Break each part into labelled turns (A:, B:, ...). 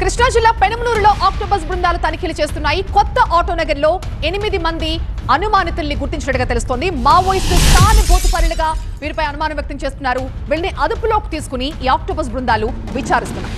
A: కృష్ణా జిల్లా పెనమలూరులో ఆక్టోపస్ బృందాలు తనిఖీలు చేస్తున్నాయి. కొత్త ఆటోనగర్లో 8 మంది అనుమానితుల్ని గుర్తించినట్టుగా తెలుస్తోంది. మావోయిస్టు సానుభూతిపరులుగా వీరిపై అనుమానం వ్యక్తం చేస్తున్నారు. వీళ్ళని అదుపులోకి తీసుకుని ఈ ఆక్టోపస్ బృందాలు విచారిస్తున్నాయి.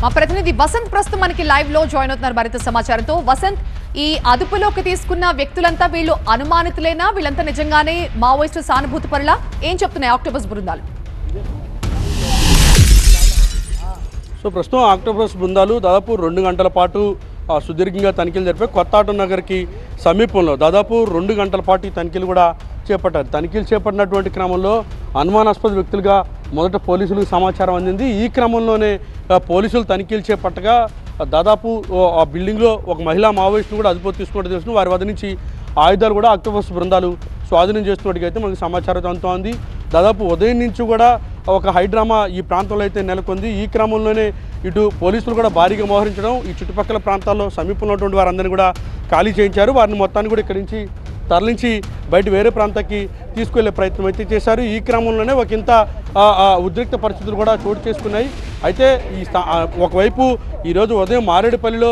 A: మా ప్రతినిధి వసంత్ ప్రస్తుతం మనకి లైవ్ లో జాయిన్ అవుతున్నారు మరింత సమాచారంతో. వసంత్, ఈ అదుపులోకి తీసుకున్న వ్యక్తులంతా వీళ్ళు అనుమానితులేనా? వీళ్ళంతా నిజంగానే మావోయిస్టు సానుభూతి పరులా? ఏం చెప్తున్నాయి ఆక్టోపస్ బృందాలు?
B: సో ప్రస్తుతం ఆక్టోపస్ బృందాలు దాదాపు 2 గంటల పాటు సుదీర్ఘంగా తనిఖీలు జరిపాయి. కొత్త ఆటోనగర్కి సమీపంలో దాదాపు 2 గంటల పాటు ఈ తనిఖీలు కూడా చేపట్టారు. తనిఖీలు చేపట్టినటువంటి క్రమంలో అనుమానాస్పద వ్యక్తులుగా మొదట పోలీసులకు సమాచారం అందింది. ఈ క్రమంలోనే పోలీసులు తనిఖీలు చేపట్టగా దాదాపు ఆ బిల్డింగ్లో ఒక మహిళా మావోయిస్టును కూడా అదుపులోకి తీసుకున్నట్టు తెలుస్తుంది. వారి వద్ద నుంచి ఆయుధాలు కూడా ఆక్టోపస్ బృందాలు స్వాధీనం చేస్తున్నట్టుగా అయితే మనకు సమాచారం అందుతోంది. దాదాపు ఉదయం నుంచి కూడా ఒక హైడ్రామా ఈ ప్రాంతంలో అయితే నెలకొంది. ఈ క్రమంలోనే ఇటు పోలీసులు కూడా భారీగా మోహరించడం, ఈ చుట్టుపక్కల ప్రాంతాల్లో సమీపంలో ఉన్నటువంటి వారందరినీ కూడా ఖాళీ చేయించారు. వారిని మొత్తాన్ని కూడా ఇక్కడి నుంచి తరలించి బయట వేరే ప్రాంతానికి తీసుకెళ్లే ప్రయత్నం అయితే చేశారు. ఈ క్రమంలోనే ఒక ఇంత ఉద్రిక్త పరిస్థితులు కూడా చోటు చేసుకున్నాయి. అయితే ఒకవైపు ఈరోజు ఉదయం మారేడుపల్లిలో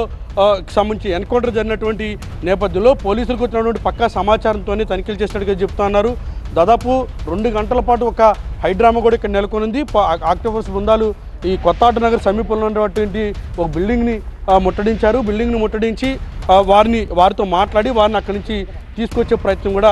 B: సంబంధించి ఎన్కౌంటర్ జరిగినటువంటి నేపథ్యంలో పోలీసులకు వచ్చినటువంటి పక్కా సమాచారంతోనే తనిఖీలు చేసినట్టుగా చెప్తున్నారు. దాదాపు 2 గంటల పాటు ఒక హైడ్రామా కూడా ఇక్కడ నెలకొనింది. ఆక్టోపస్ బృందాలు ఈ కొత్త ఆటోనగర్ సమీపంలో ఉన్నటువంటి ఒక బిల్డింగ్ని ముట్టడించారు. బిల్డింగ్ని ముట్టడించి వారితో మాట్లాడి వారిని అక్కడి నుంచి తీసుకొచ్చే ప్రయత్నం కూడా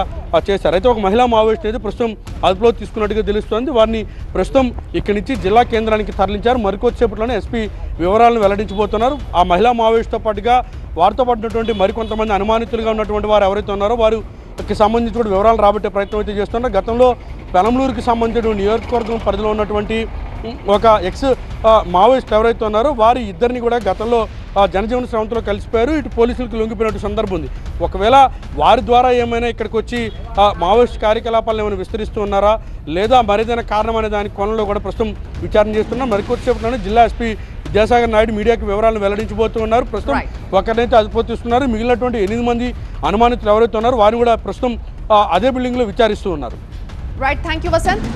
B: చేశారు. అయితే ఒక మహిళా మావోయిస్ట్ అయితే ప్రస్తుతం అదుపులో తీసుకున్నట్టుగా తెలుస్తోంది. వారిని ప్రస్తుతం ఇక్కడి నుంచి జిల్లా కేంద్రానికి తరలించారు. మరికొద్దిసేపట్లోనే ఎస్పీ వివరాలను వెల్లడించబోతున్నారు. ఆ మహిళా మావోయిస్ట్తో పాటుగా వారితో పడినటువంటి మరికొంతమంది అనుమానితులుగా ఉన్నటువంటి వారు ఎవరైతే ఉన్నారో వారికి సంబంధించి కూడా వివరాలు రాబట్టే ప్రయత్నం అయితే చేస్తున్నారు. గతంలో పెనమలూరుకి సంబంధించిన నియోజకవర్గం పరిధిలో ఉన్నటువంటి ఒక మావోయిస్ట్ ఎవరైతే ఉన్నారో వారి ఇద్దరిని కూడా గతంలో జనజీవన స్రవంతిలో కలిసిపోయారు. ఇటు పోలీసులకు లొంగిపోయినట్టు సందర్భం ఉంది. ఒకవేళ వారి ద్వారా ఏమైనా ఇక్కడికి వచ్చి మావోయిస్ట్ కార్యకలాపాలను ఏమైనా విస్తరిస్తూ ఉన్నారా లేదా మరేదైనా కారణం అనే దాని కోణంలో కూడా ప్రస్తుతం విచారణ చేస్తున్నాం. మరికొద్దిసేపట్లోనే జిల్లా ఎస్పీ విద్యాసాగర్ నాయుడు మీడియాకి వివరాలను వెల్లడించబోతున్నారు. ప్రస్తుతం ఒకరినైతే అదుపులోకి తీసుకున్నారు. మిగిలినటువంటి 8 మంది అనుమానితులు ఎవరైతే ఉన్నారో వారిని కూడా ప్రస్తుతం అదే బిల్డింగ్లో విచారిస్తూ ఉన్నారు.
A: Right, thank you Vasant.